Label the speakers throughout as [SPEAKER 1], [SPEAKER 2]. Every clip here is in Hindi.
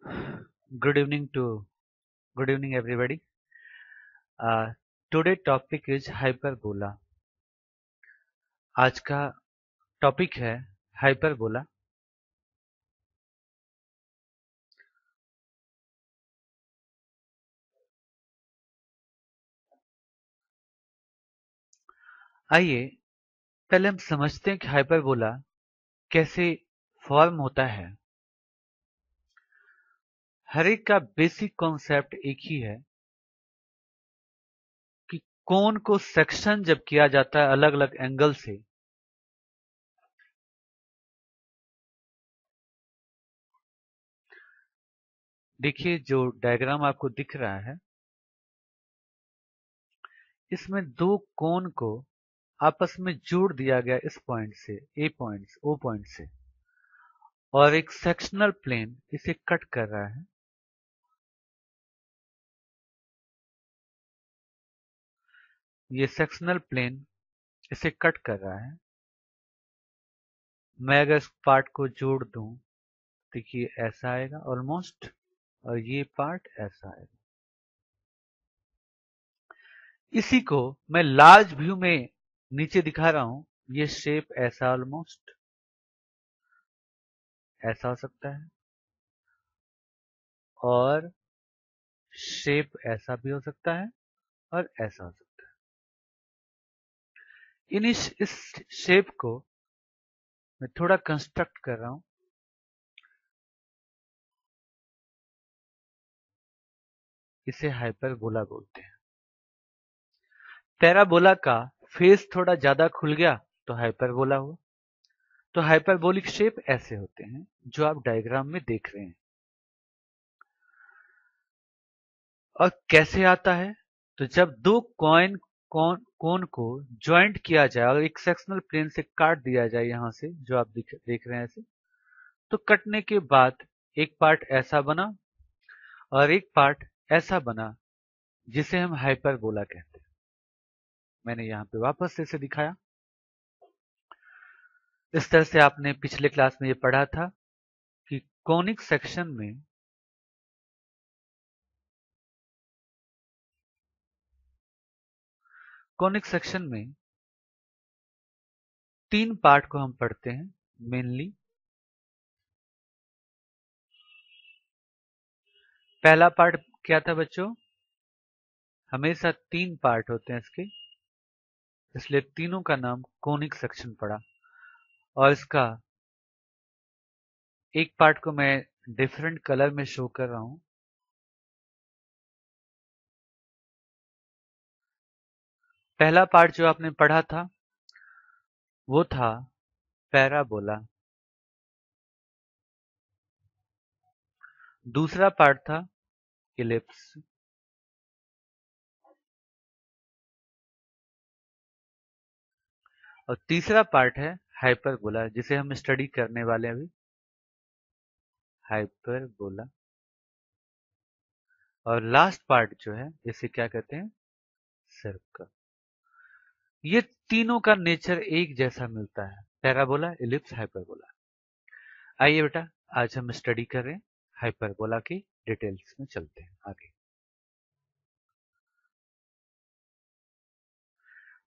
[SPEAKER 1] Good evening to good evening everybody. Today topic is hyperbola. आज का टॉपिक है हाइपरबोला. आइए पहले हम समझते हैं कि हाइपरबोला कैसे फॉर्म होता है. हर एक का बेसिक कॉन्सेप्ट एक ही है कि कोन को सेक्शन जब किया जाता है अलग अलग एंगल से, देखिए जो डायग्राम आपको दिख रहा है इसमें दो कोन को आपस में जोड़ दिया गया इस पॉइंट से, ए पॉइंट ओ पॉइंट से, और एक सेक्शनल प्लेन इसे कट कर रहा है. ये सेक्शनल प्लेन इसे कट कर रहा है. मैं अगर इस पार्ट को जोड़ दूं, देखिए ऐसा आएगा ऑलमोस्ट, और ये पार्ट ऐसा आएगा. इसी को मैं लार्ज व्यू में नीचे दिखा रहा हूं. ये शेप ऐसा ऑलमोस्ट ऐसा हो सकता है, और शेप ऐसा भी हो सकता है, और ऐसा हो सकता है. इस शेप को मैं थोड़ा कंस्ट्रक्ट कर रहा हूं. इसे हाइपरबोला बोलते हैं. पैराबोला का फेस थोड़ा ज्यादा खुल गया तो हाइपरबोला हुआ. तो हाइपरबोलिक शेप ऐसे होते हैं जो आप डायग्राम में देख रहे हैं. और कैसे आता है? तो जब दो कोन को ज्वाइंट किया जाए और एक सेक्शनल प्लेन से काट दिया जाए, यहां से जो आप देख रहे हैं ऐसे, तो कटने के बाद एक पार्ट ऐसा बना और एक पार्ट ऐसा बना, जिसे हम हाइपरबोला कहते हैं. मैंने यहां पे वापस से इसे दिखाया. इस तरह से आपने पिछले क्लास में ये पढ़ा था कि कोनिक सेक्शन में तीन पार्ट को हम पढ़ते हैं मेनली. पहला पार्ट क्या था बच्चों? हमेशा तीन पार्ट होते हैं इसके, इसलिए तीनों का नाम कोनिक सेक्शन पड़ा. और इसका एक पार्ट को मैं डिफरेंट कलर में शो कर रहा हूं. पहला पार्ट जो आपने पढ़ा था वो था पैराबोला. दूसरा पार्ट था इलिप्स. और तीसरा पार्ट है हाइपरबोला, जिसे हम स्टडी करने वाले हैं अभी. हाइपरबोला. और लास्ट पार्ट जो है इसे क्या कहते हैं? सर्कल. ये तीनों का नेचर एक जैसा मिलता है, पैराबोला, इलिप्स, हाइपरबोला. आइए बेटा, आज हम स्टडी कर रहे हैं हाइपरबोला की डिटेल्स में. चलते हैं आगे.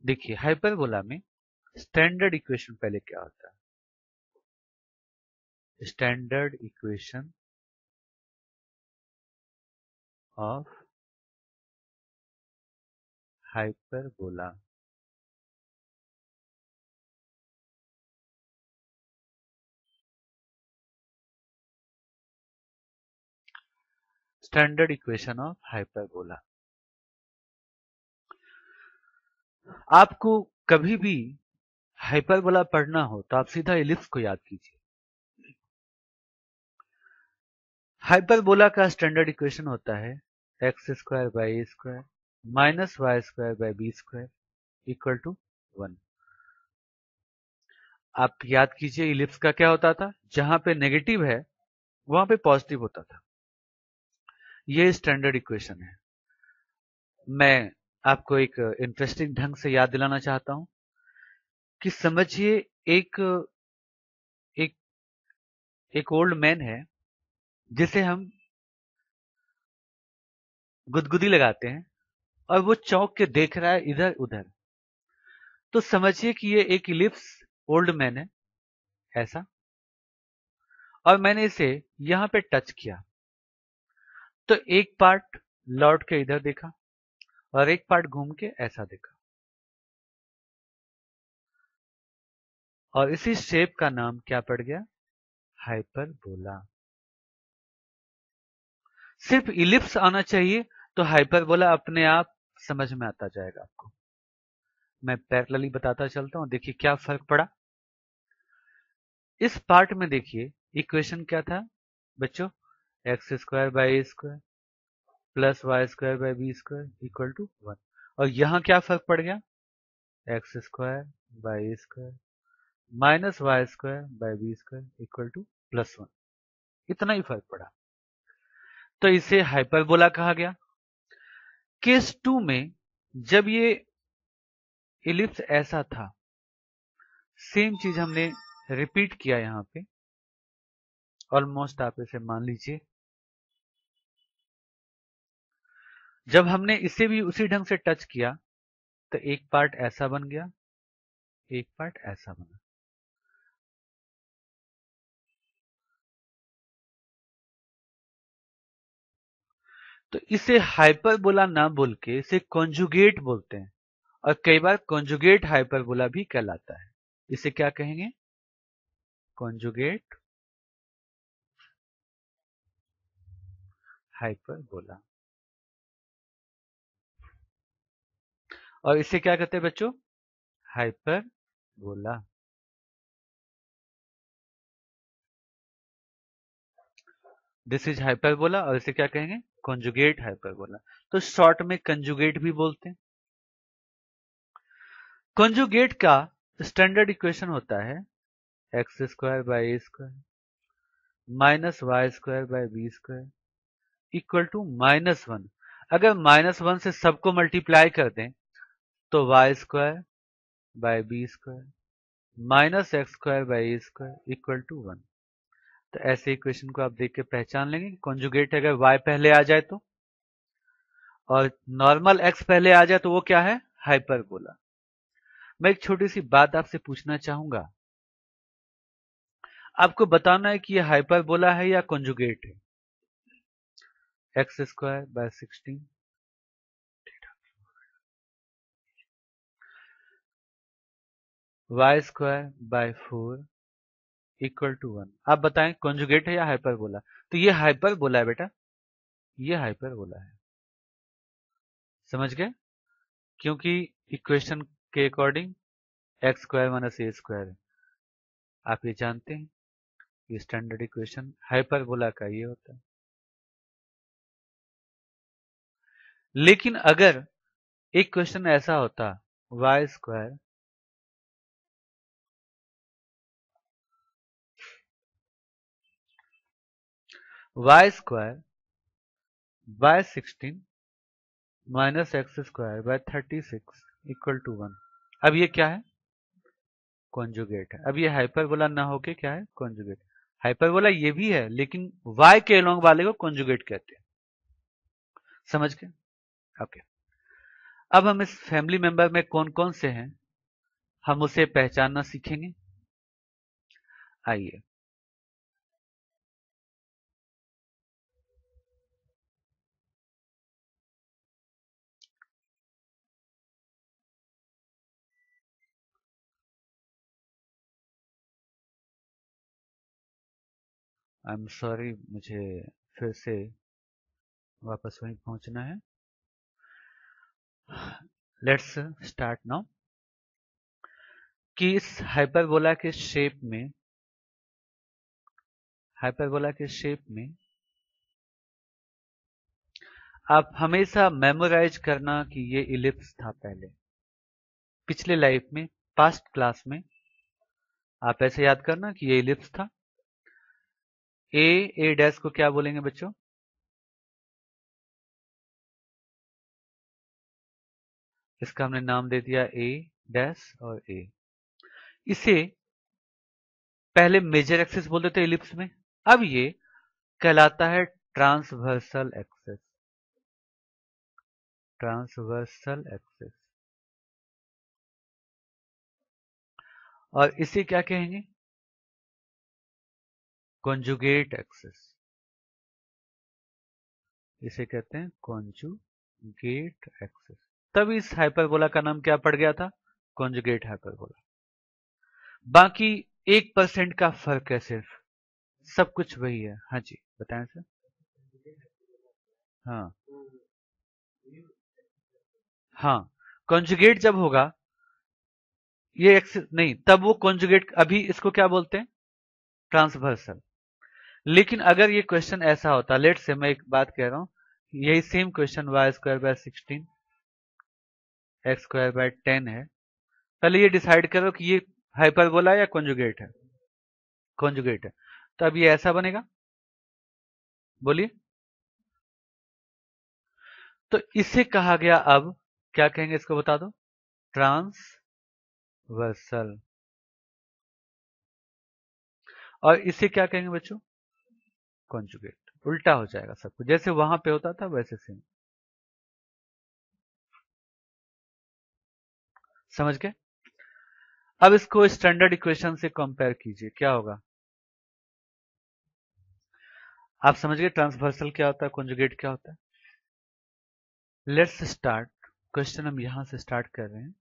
[SPEAKER 1] देखिए हाइपरबोला में स्टैंडर्ड इक्वेशन पहले क्या होता है? Standard equation of hyperbola. Standard equation of hyperbola. आपको कभी भी हाइपरबोला पढ़ना हो तो आप सीधा इलिप्स को याद कीजिए. हाइपरबोला का स्टैंडर्ड इक्वेशन होता है x square by a square minus y square by b square equal to 1. आप याद कीजिए इलिप्स का क्या होता था? जहां पे नेगेटिव है वहां पे पॉजिटिव होता था. ये स्टैंडर्ड इक्वेशन है. मैं आपको एक इंटरेस्टिंग ढंग से याद दिलाना चाहता हूं कि समझिए एक एक एक ओल्ड मैन है जिसे हम गुदगुदी लगाते हैं और वो चौंक के देख रहा है इधर उधर, तो समझिए कि ये एक इलिप्स ओल्ड मैन है ऐसा, और मैंने इसे यहां पे टच किया, तो एक पार्ट लौट के इधर देखा और एक पार्ट घूम के ऐसा देखा, और इसी शेप का नाम क्या पड़ गया? हाइपरबोला। सिर्फ इलिप्स आना चाहिए तो हाइपरबोला अपने आप समझ में आता जाएगा आपको। मैं पैरेलली बताता चलता हूं, देखिए क्या फर्क पड़ा। इस पार्ट में देखिए इक्वेशन क्या था बच्चों? X square by a square plus y square by b square equal to 1। और यहां क्या फर्क पड़ गया? X square by a square minus y square by b square equal to +1। इतना ही फर्क पड़ा, तो इसे हाइपरबोला कहा गया। केस 2 में जब ये इलिप्स ऐसा था, सेम चीज हमने रिपीट किया यहां पे, ऑलमोस्ट आप इसे मान लीजिए। जब हमने इसे भी उसी ढंग से टच किया तो एक पार्ट ऐसा बन गया, एक पार्ट ऐसा बना। तो इसे हाइपरबोला ना बोल के इसे कॉन्जुगेट बोलते हैं, और कई बार कॉन्जुगेट हाइपरबोला भी कहलाता है। इसे क्या कहेंगे? Conjugate hyperbola. और इसे क्या कहते हैं बच्चों? हाइपरबोला। दिस इज हाइपरबोला, और इसे क्या कहेंगे? Conjugate hyperbola. तो शॉर्ट में कंजुगेट भी बोलते हैं। कॉन्जुगेट का स्टैंडर्ड इक्वेशन होता है x square by a square minus y square by b square equal to -1। अगर -1 से सबको मल्टीप्लाई कर दें तो y square by b square minus x square by a square equal to 1। तो ऐसे इक्वेशन को आप देख के पहचान लेंगे कि कॉन्जुगेट अगर y पहले आ जाए तो, और नॉर्मल x पहले आ जाए तो वो क्या है? हाइपरबोला। मैं एक छोटी सी बात आपसे पूछना चाहूंगा, आपको बताना है कि ये हाइपरबोला है या कॉन्जुगेट है। X square by 16 y square by 4 equal to 1। आप बताएं कॉन्जुगेट है या हाइपरबोला? तो ये हाइपरबोला है बेटा, ये हाइपरबोला है। समझ गए? क्योंकि इक्वेशन के अकॉर्डिंग एक्स स्क्वायर माइनस ए स्क्वायर है। आप ये जानते हैं, ये स्टैंडर्ड इक्वेशन हाइपरबोला का ये होता है। लेकिन अगर एक क्वेश्चन ऐसा होता y square by 16 minus x square by 36 equal to 1। अब ये क्या है? कॉन्जुगेट है। अब ये हाइपरबोला ना होके क्या है? कॉन्जुगेट। हाइपरबोला ये भी है, लेकिन y के अलोंग वाले को कॉन्जुगेट कहते हैं। समझ गए? ओके। अब हम इस फैमिली मेंबर में कौन कौन से हैं, हम उसे पहचानना सीखेंगे। आइए। आई एम सॉरी, मुझे फिर से वापस वहीं पहुंचना है। Let's start now. कि इस हाइपरबोला के शेप में आप हमेशा मेमोराइज करना कि ये इलिप्स था पहले, पिछले लाइफ में, पास्ट क्लास में। आप ऐसे याद करना कि ये इलिप्स था। ए डैश को क्या बोलेंगे बच्चों? इसका हमने नाम दे दिया ए डैश और ए। इसे पहले मेजर एक्सिस बोलते थे इलिप्स में, अब ये कहलाता है ट्रांसवर्सल एक्सिस। Transversal axis. और इसे क्या कहेंगे? Conjugate axis. इसे कहते हैं कॉन्जुगेट एक्सिस। तब इस हाइपरबोला का नाम क्या पड़ गया था? Conjugate hyperbola. बाकी 1% का फर्क है सिर्फ, सब कुछ वही है। हाँ जी बताएं सर। हाँ हाँ, कॉन्जुगेट जब होगा ये एक्सिस नहीं, तब वो कॉन्जुगेट, अभी इसको क्या बोलते हैं? ट्रांसवर्सल। लेकिन अगर ये क्वेश्चन ऐसा होता, लेट से मैं एक बात कह रहा हूं, यही सेम क्वेश्चन y² / 16 x² / 10 है। पहले ये डिसाइड करो कि ये हाइपरबोला या कॉन्जुगेट है। कॉन्जुगेट है, तो अब ये ऐसा बनेगा, बोलिए। तो इसे कहा गया, अब क्या कहेंगे इसको बता दो? ट्रांसवर्सल। और इसे क्या कहेंगे बच्चों? कॉन्जुगेट। उल्टा हो जाएगा सब कुछ, जैसे वहां पे होता था वैसे सेम। समझ गए? अब इसको स्टैंडर्ड इक्वेशन से कंपेयर कीजिए, क्या होगा? आप समझ गए ट्रांसवर्सल क्या होता है, कॉन्जुगेट क्या होता है? Let's start. क्वेश्चन हम यहां से स्टार्ट कर रहे हैं।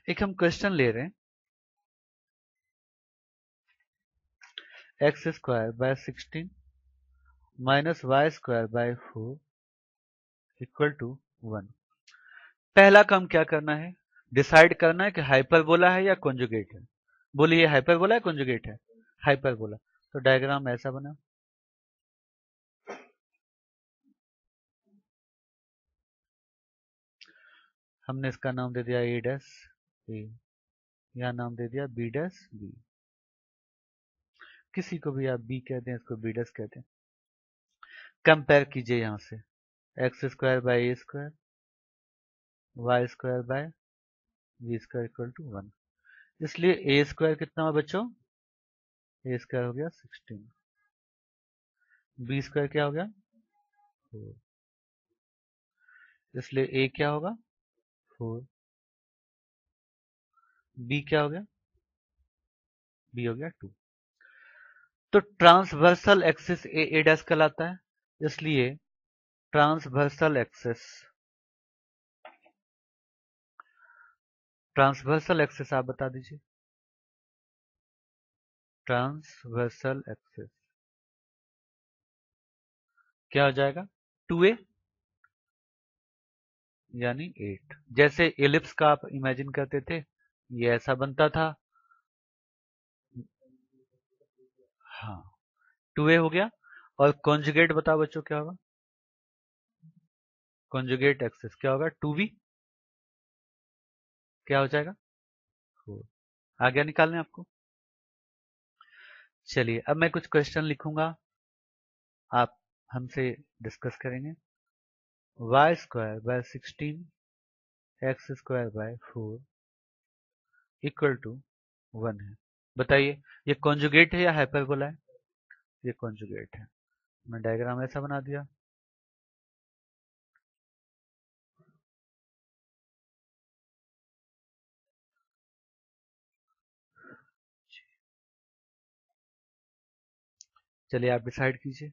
[SPEAKER 1] एक हम क्वेश्चन ले रहे हैं, x² / 16 -y² / 4 = 1। पहला काम क्या करना है? डिसाइड करना है कि हाइपरबोला है या कॉन्जुगेट है। बोलिए हाइपरबोला है कॉन्जुगेट है? हाइपरबोला। तो डायग्राम ऐसा बना। हमने इसका नाम दे दिया a', यहाँ नाम दे दिया b', किसी को भी आप b कहते हैं, इसको b' कहते हैं। कंपेयर कीजिए यहां से, x² / a², y² / v² = 1। इसलिए a² कितना हुआ बच्चों? a² हो गया 16, b² क्या हो गया? 4। इसलिए a क्या होगा? 4। b क्या हो गया? b हो गया 2। तो ट्रांसवर्सल एक्सिस a' कहलाता है, इसलिए ट्रांसवर्सल एक्सिस, ट्रांसवर्सल एक्सिस आप बता दीजिए। ट्रांसवर्सल एक्सिस क्या हो जाएगा? 2a यानी 8। जैसे एलिप्स का आप इमेजिन करते थे, ये ऐसा बनता था। हाँ, 2a हो गया। और कॉन्जुगेट बताओ बच्चों क्या होगा? कॉन्जुगेट एक्सिस क्या होगा? 2b क्या हो जाएगा? 4। आ गया निकालने आपको? चलिए अब मैं कुछ क्वेश्चन लिखूंगा, आप हमसे डिस्कस करेंगे। y² / 16 x² / 4 = 1 है। बताइए ये कॉन्जुगेट है या हाइपरबोला है? ये कॉन्जुगेट है। मैं डायग्राम ऐसा बना दिया। चलिए आप डिसाइड कीजिए।